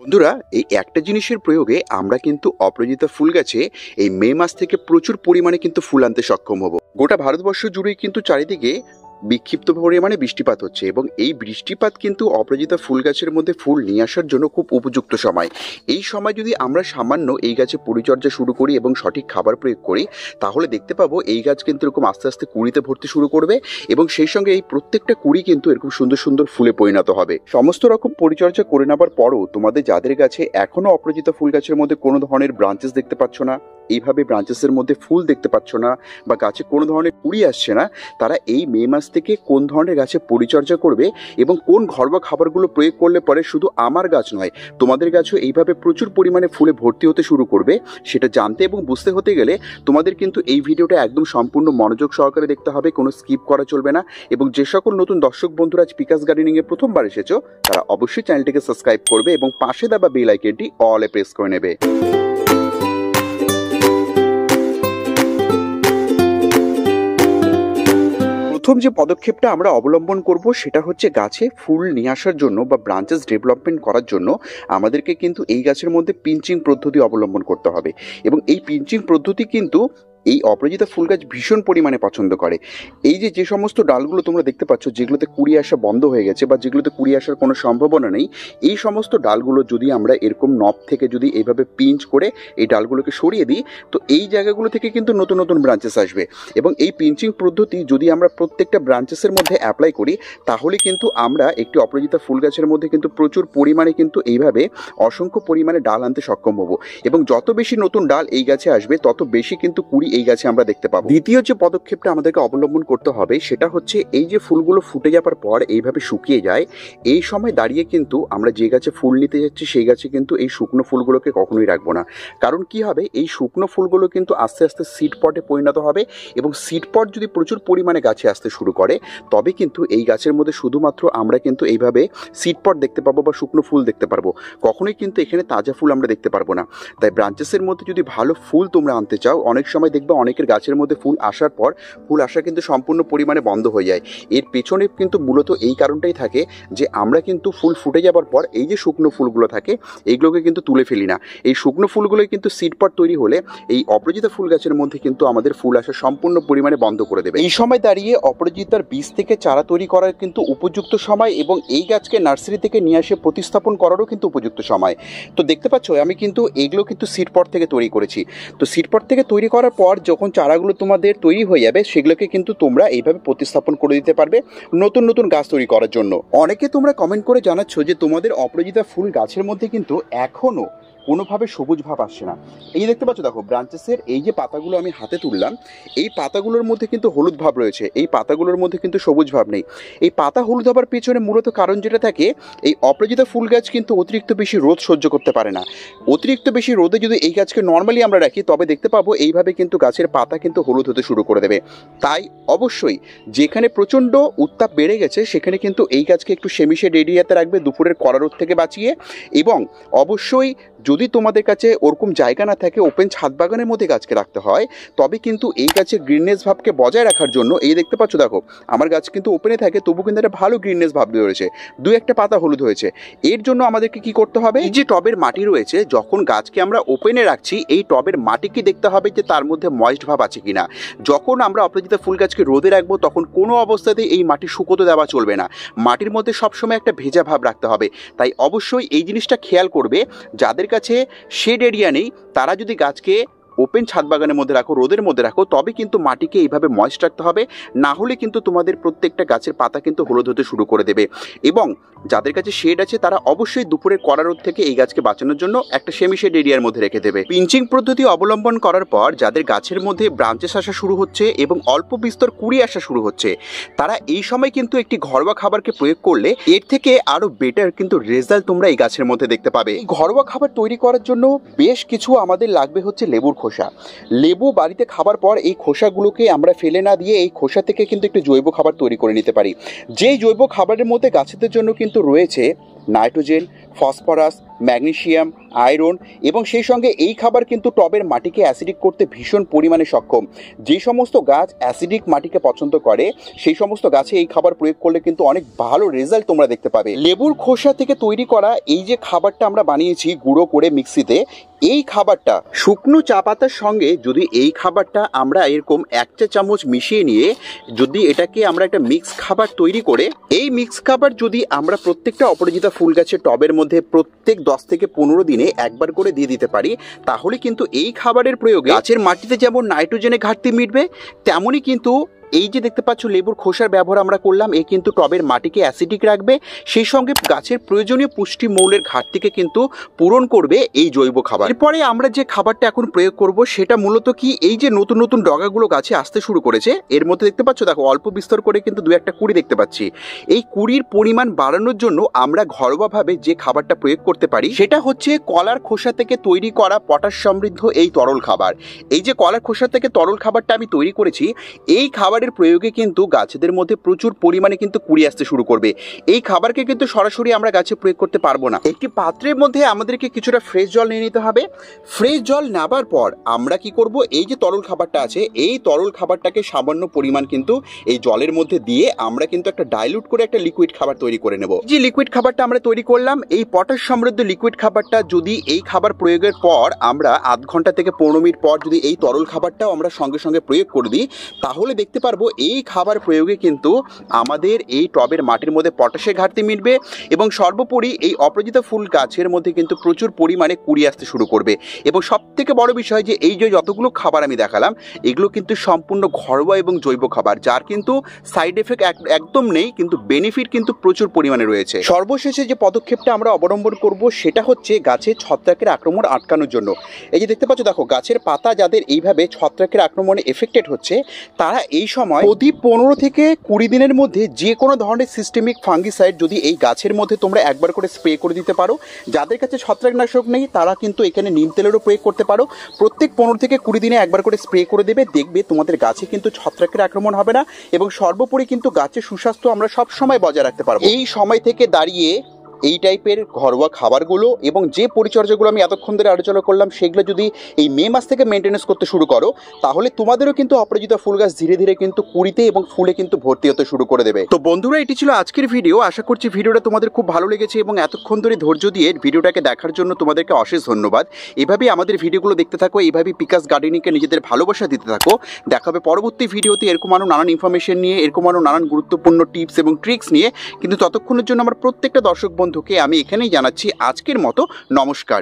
বন্ধুরা, এই একটা জিনিসের প্রয়োগে আমরা কিন্তু অপরাজিতা ফুল গাছে এই মে মাস থেকে প্রচুর পরিমাণে কিন্তু ফুল আনতে সক্ষম হব। গোটা ভারতবর্ষ জুড়েই কিন্তু চারিদিকে বিক্ষিপ্ত পরিমাণে বৃষ্টিপাত হচ্ছে এবং এই বৃষ্টিপাত কিন্তু অপরাজিতা ফুল গাছের মধ্যে ফুল নিয়ে আসার জন্য খুব উপযুক্ত সময়। এই সময় যদি আমরা সামান্য এই গাছে পরিচর্যা শুরু করি এবং সঠিক খাবার প্রয়োগ করি, তাহলে দেখতে পাবো এই গাছ কিন্তু এরকম আস্তে আস্তে কুড়িতে ভরতে শুরু করবে এবং সেই সঙ্গে এই প্রত্যেকটা কুড়ি কিন্তু এরকম সুন্দর সুন্দর ফুলে পরিণত হবে। সমস্ত রকম পরিচর্যা করে নেবার পরও তোমাদের যাদের গাছে এখনো অপরাজিতা ফুল গাছের মধ্যে কোনো ধরনের ব্রাঞ্চেস দেখতে পাচ্ছ না, এইভাবে ব্রাঞ্চেসের মধ্যে ফুল দেখতে পাচ্ছ না বা গাছে কোনো ধরনের কুড়ি আসছে না, তারা এই মে মাস থেকে কোন ধরনের গাছে পরিচর্যা করবে এবং কোন ঘরোয়া খাবারগুলো প্রয়োগ করলে পরে শুধু আমার গাছ নয় তোমাদের গাছও এইভাবে প্রচুর পরিমাণে ফুলে ভর্তি হতে শুরু করবে, সেটা জানতে এবং বুঝতে হতে গেলে তোমাদের কিন্তু এই ভিডিওটা একদম সম্পূর্ণ মনোযোগ সহকারে দেখতে হবে, কোনো স্কিপ করা চলবে না। এবং যে সকল নতুন দর্শক বন্ধুরা আজ পিকাস গার্ডেনিংয়ে প্রথমবার এসেছো তারা অবশ্যই চ্যানেলটিকে সাবস্ক্রাইব করবে এবং পাশে দেওয়া বেল আইকনটি অলে প্রেস করে নেবে। প্রথম যে পদক্ষেপটা আমরা অবলম্বন করব সেটা হচ্ছে গাছে ফুল নিয়ে আসার জন্য বা ব্রাঞ্চেস ডেভেলপমেন্ট করার জন্য আমাদেরকে কিন্তু এই গাছের মধ্যে পিঞ্চিং পদ্ধতি অবলম্বন করতে হবে এবং এই পিঞ্চিং পদ্ধতি কিন্তু এই অপরাজিতা ফুল গাছ ভীষণ পরিমাণে পছন্দ করে। এই যে সমস্ত ডালগুলো তোমরা দেখতে পাচ্ছ যেগুলোতে কুড়ি আসা বন্ধ হয়ে গেছে বা যেগুলোতে কুড়ি আসার কোনো সম্ভাবনা নেই, এই সমস্ত ডালগুলো যদি আমরা এরকম নব থেকে যদি এইভাবে পিঞ্চ করে এই ডালগুলোকে সরিয়ে দিই, তো এই জায়গাগুলো থেকে কিন্তু নতুন নতুন ব্রাঞ্চেস আসবে এবং এই পিঞ্চিং পদ্ধতি যদি আমরা প্রত্যেকটা ব্রাঞ্চেসের মধ্যে অ্যাপ্লাই করি তাহলে কিন্তু আমরা একটি অপরাজিতা ফুল গাছের মধ্যে কিন্তু প্রচুর পরিমাণে কিন্তু এইভাবে অসংখ্য পরিমাণে ডাল আনতে সক্ষম হব এবং যত বেশি নতুন ডাল এই গাছে আসবে তত বেশি কিন্তু কুড়ি এই গাছে আমরা দেখতে পাবো। দ্বিতীয় যে পদক্ষেপটা আমাদেরকে অবলম্বন করতে হবে সেটা হচ্ছে এই যে ফুলগুলো ফুটে যাওয়ার পর এইভাবে শুকিয়ে যায়, এই সময় দাঁড়িয়ে কিন্তু আমরা যে গাছে ফুল নিতে যাচ্ছি সেই গাছে কিন্তু এই শুকনো ফুলগুলোকে কখনোই রাখবো না। কারণ কি হবে, এই শুকনো ফুলগুলো কিন্তু আস্তে আস্তে সিড পটে পরিণত হবে এবং সিড পট যদি প্রচুর পরিমাণে গাছে আসতে শুরু করে তবে কিন্তু এই গাছের মধ্যে শুধুমাত্র আমরা কিন্তু এইভাবে সিড পট দেখতে পাবো বা শুকনো ফুল দেখতে পারবো, কখনোই কিন্তু এখানে তাজা ফুল আমরা দেখতে পারবো না। তাই ব্রাঞ্চেসের মধ্যে যদি ভালো ফুল তোমরা আনতে চাও, অনেক সময় দেখবে অনেকের গাছের মধ্যে ফুল আসার পর ফুল আসা কিন্তু সম্পূর্ণ পরিমাণে বন্ধ হয়ে যায়। এর পেছনে কিন্তু মূলত এই কারণটাই থাকে যে আমরা কিন্তু ফুল ফুটে যাবার পর এই যে শুকনো ফুলগুলো থাকে এইগুলোকে কিন্তু তুলে ফেলি না। এই শুকনো ফুলগুলোই কিন্তু সিড পট তৈরি হলে এই অপরাজিতা ফুল গাছের মধ্যে কিন্তু আমাদের ফুল আসা সম্পূর্ণ পরিমাণে বন্ধ করে দেবে। এই সময় দাঁড়িয়ে অপরাজিতার বীজ থেকে চারা তৈরি করার কিন্তু উপযুক্ত সময় এবং এই গাছকে নার্সারি থেকে নিয়ে আসে প্রতিস্থাপন করারও কিন্তু উপযুক্ত সময়। তো দেখতে পাচ্ছ আমি কিন্তু এগুলো কিন্তু সিড পট থেকে তৈরি করেছি। তো সিড পট থেকে তৈরি করার পর যখন চারাগুলো তোমাদের তৈরি হয়ে যাবে সেগুলোকে কিন্তু তোমরা এইভাবে প্রতিস্থাপন করে দিতে পারবে নতুন নতুন গাছ তৈরি করার জন্য। অনেকে তোমরা কমেন্ট করে জানাচ্ছ যে তোমাদের অপরাজিতা ফুল গাছের মধ্যে কিন্তু এখনো কোনোভাবে সবুজ ভাব আসছে না। এই দেখতে পাচ্ছ, দেখো ব্রাঞ্চেসের এই যে পাতাগুলো আমি হাতে তুললাম, এই পাতাগুলোর মধ্যে কিন্তু হলুদ ভাব রয়েছে, এই পাতাগুলোর মধ্যে কিন্তু সবুজ ভাব নেই। এই পাতা হলুদ হবার পেছনে মূলত কারণ যেটা থাকে, এই অপরাজিতা ফুল গাছ কিন্তু অতিরিক্ত বেশি রোদ সহ্য করতে পারে না। অতিরিক্ত বেশি রোদে যদি এই গাছকে নর্মালি আমরা রাখি তবে দেখতে পাবো এইভাবে কিন্তু গাছের পাতা কিন্তু হলুদ হতে শুরু করে দেবে। তাই অবশ্যই যেখানে প্রচণ্ড উত্তাপ বেড়ে গেছে সেখানে কিন্তু এই গাছকে একটু সেমিশেড এরিয়াতে রাখবে, দুপুরের কড়া রোদ থেকে বাঁচিয়ে। এবং অবশ্যই যদি তোমাদের কাছে ওরকম জায়গা না থাকে, ওপেন ছাদ বাগানের মধ্যে গাছকে রাখতে হয়, তবে কিন্তু এই গাছের গ্রিননেস ভাবকে বজায় রাখার জন্য এই দেখতে পাচ্ছ, দেখো আমার গাছ কিন্তু ওপেনে থাকে তবু কিন্তু একটা ভালো গ্রিননেস ভাব রয়েছে, দু একটা পাতা হলুদ হয়েছে। এর জন্য আমাদেরকে কি করতে হবে, এই যে টবের মাটি রয়েছে যখন গাছকে আমরা ওপেনে রাখছি এই টবের মাটিকে দেখতে হবে যে তার মধ্যে ময়েস্ট ভাব আছে কিনা। যখন আমরা অপরাজিতা ফুল গাছকে রোদে রাখবো তখন কোনো অবস্থাতেই এই মাটি শুকোতে দেওয়া চলবে না, মাটির মধ্যে সবসময় একটা ভেজা ভাব রাখতে হবে। তাই অবশ্যই এই জিনিসটা খেয়াল করবে, যাদের কাছে শেড এরিয়া নেই তারা যদি গাছকে ওপেন ছাদ বাগানের মধ্যে রাখো, রোদের মধ্যে রাখো, তবে কিন্তু মাটিকে এইভাবে ময়েস্ট রাখতে হবে, না হলে কিন্তু তোমাদের প্রত্যেকটা গাছের পাতা কিন্তু হলুদ হতে শুরু করে দেবে। এবং যাদের কাছে শেড আছে তারা অবশ্যই দুপুরের কড়া রোদ থেকে এই গাছকে বাঁচানোর জন্য একটা সেমি শেড এরিয়ার মধ্যে রেখে দেবে। পিঞ্চিং পদ্ধতি অবলম্বন করার পর যাদের গাছের মধ্যে ব্রাঞ্চেস আসা শুরু হচ্ছে এবং অল্প বিস্তর কুড়ি আসা শুরু হচ্ছে, তারা এই সময় কিন্তু একটি ঘরোয়া খাবারকে প্রয়োগ করলে এর থেকে আরো বেটার কিন্তু রেজাল্ট তোমরা এই গাছের মধ্যে দেখতে পাবে। এই ঘরোয়া খাবার তৈরি করার জন্য বেশ কিছু আমাদের লাগবে হচ্ছে লেবুর খোসা। লেবু বাড়িতে খাবার পর এই খোসাগুলোকে আমরা ফেলে না দিয়ে এই খোসা থেকে কিন্তু একটু জৈব খাবার তৈরি করে নিতে পারি। যেই জৈব খাবারের মধ্যে গাছেদের জন্য কিন্তু রয়েছে নাইট্রোজেন, ফসফরাস, ম্যাগনেসিয়াম, আয়রন এবং সেই সঙ্গে এই খাবার কিন্তু টবের মাটিকে অ্যাসিডিক করতে ভীষণ পরিমাণে সক্ষম। যে সমস্ত গাছ অ্যাসিডিক মাটিকে পছন্দ করে সেই সমস্ত গাছে এই খাবার প্রয়োগ করলে কিন্তু অনেক ভালো রেজাল্ট তোমরা দেখতে পাবে। লেবুর খোসা থেকে তৈরি করা এই যে খাবারটা আমরা বানিয়েছি গুঁড়ো করে মিক্সিতে, এই খাবারটা শুকনো চা পাতার সঙ্গে যদি এই খাবারটা আমরা এরকম 1 চা চামচ মিশিয়ে নিয়ে যদি এটাকে আমরা একটা মিক্স খাবার তৈরি করে, এই মিক্স খাবার যদি আমরা প্রত্যেকটা অপরাজিতা ফুল গাছের টবের মধ্যে প্রত্যেক 10 থেকে 15 দিনে একবার করে দিয়ে দিতে পারি, তাহলে কিন্তু এই খাবারের প্রয়োগে গাছের মাটিতে যেমন নাইট্রোজেনের ঘাটতি মিটবে, তেমনই কিন্তু এই যে দেখতে পাচ্ছ লেবুর খোসার ব্যবহার আমরা করলাম, এ কিন্তু টবের মাটিকে অ্যাসিডিক রাখবে, সেই সঙ্গে গাছের প্রয়োজনীয় পুষ্টি মৌলের ঘাটতিকে কিন্তু পূরণ করবে এই জৈব খাবার। এরপরে আমরা যে খাবারটা এখন প্রয়োগ করব সেটা মূলত কি, এই যে নতুন নতুন ডগাগুলো গাছে আসতে শুরু করেছে, এর মধ্যে দেখতে পাচ্ছ দেখো অল্প বিস্তর করে কিন্তু 2-1টা কুড়ি দেখতে পাচ্ছি। এই কুড়ির পরিমাণ বাড়ানোর জন্য আমরা ঘরোয়াভাবে যে খাবারটা প্রয়োগ করতে পারি সেটা হচ্ছে কলার খোসা থেকে তৈরি করা পটাশ সমৃদ্ধ এই তরল খাবার। এই যে কলার খোসা থেকে তরল খাবারটা আমি তৈরি করেছি, এই খাবার প্রয়োগে কিন্তু গাছেদের মধ্যে প্রচুর পরিমাণে কিন্তু কুড়ি আসতে শুরু করবে। এই খাবারকে কিন্তু সরাসরি আমরা গাছে প্রয়োগ করতে পারবো না। একটি পাত্রের মধ্যে আমাদেরকে কিছুটা ফ্রেশ জল নিয়ে নিতে হবে। ফ্রেশ জল নেবার পর আমরা কি করব, এই যে তরল খাবারটা আছে এই তরল খাবারটাকে সামান্য পরিমাণ কিন্তু এই জলের মধ্যে দিয়ে আমরা কিন্তু একটা ডাইলুট করে একটা লিকুইড খাবার তৈরি করে নেব। যে লিকুইড খাবারটা আমরা তৈরি করলাম, এই পটাশ সমৃদ্ধ লিকুইড খাবারটা যদি এই খাবার প্রয়োগের পর আমরা আধ ঘন্টা থেকে 15 মিনিট পর যদি এই তরল খাবারটাও আমরা সঙ্গে সঙ্গে প্রয়োগ করে দিই, তাহলে দেখতে পারবো এই খাবার প্রয়োগে কিন্তু আমাদের এই টবের মাটির মধ্যে পটাশের ঘাটতি মিটবে এবং সর্বোপরি এই অপরাজিতা ফুল গাছের মধ্যে কিন্তু প্রচুর পরিমাণে কুড়ি আসতে শুরু করবে। এবং সব থেকে বড় বিষয় যে এই যে যতগুলো খাবার আমি দেখালাম এগুলো কিন্তু সম্পূর্ণ ঘরোয়া এবং জৈব খাবার, যার কিন্তু সাইড এফেক্ট একদম নেই, কিন্তু বেনিফিট কিন্তু প্রচুর পরিমাণে রয়েছে। সর্বশেষে যে পদক্ষেপটা আমরা অবলম্বন করব সেটা হচ্ছে গাছের ছত্রাকের আক্রমণ আটকানোর জন্য। এই যে দেখতে পাচ্ছ দেখো গাছের পাতা যাদের এইভাবে ছত্রাকের আক্রমণে এফেক্টেড হচ্ছে, তারা এই সময় প্রতি 15 থেকে 20 দিনের মধ্যে যে কোনো ধরনের সিস্টেমিক ফাঙ্গিসাইড যদি এই গাছের মধ্যে তোমরা একবার করে স্প্রে করে দিতে পারো। যাদের কাছে ছত্রাকনাশক নেই তারা কিন্তু এখানে নিম তেলেরও প্রয়োগ করতে পারো। প্রত্যেক 15 থেকে 20 দিনে একবার করে স্প্রে করে দেবে, দেখবে তোমাদের গাছে কিন্তু ছত্রাকের আক্রমণ হবে না এবং সর্বোপরি কিন্তু গাছের সুস্বাস্থ্য আমরা সব সময় বজায় রাখতে পারবো। এই সময় থেকে দাঁড়িয়ে এই টাইপের ঘরোয়া খাবারগুলো এবং যে পরিচর্যাগুলো আমি এতক্ষণ ধরে আলোচনা করলাম সেগুলো যদি এই মে মাস থেকে মেনটেনেন্স করতে শুরু করো, তাহলে তোমাদেরও কিন্তু অপরাজিতা ফুল গাছ ধীরে ধীরে কিন্তু কুড়িতে এবং ফুলে কিন্তু ভর্তি হতে শুরু করে দেবে। তো বন্ধুরা, এটি ছিল আজকের ভিডিও। আশা করছি ভিডিওটা তোমাদের খুব ভালো লেগেছে এবং এতক্ষণ ধরে ধৈর্য দিয়ে ভিডিওটাকে দেখার জন্য তোমাদেরকে অশেষ ধন্যবাদ। এভাবেই আমাদের ভিডিওগুলো দেখতে থাকো, এইভাবেই পিকাস গার্ডেনিংকে নিজেদের ভালোবাসা দিতে থাকো। দেখাবে পরবর্তী ভিডিওতে এরকম আরও নানান ইনফরমেশন নিয়ে, এরকম আরও নানান গুরুত্বপূর্ণ টিপস এবং ট্রিক্স নিয়ে। কিন্তু ততক্ষণের জন্য আমার প্রত্যেকটা দর্শক বন্ধুকে আমি এখানেই জানাচ্ছি আজকের মতো নমস্কার।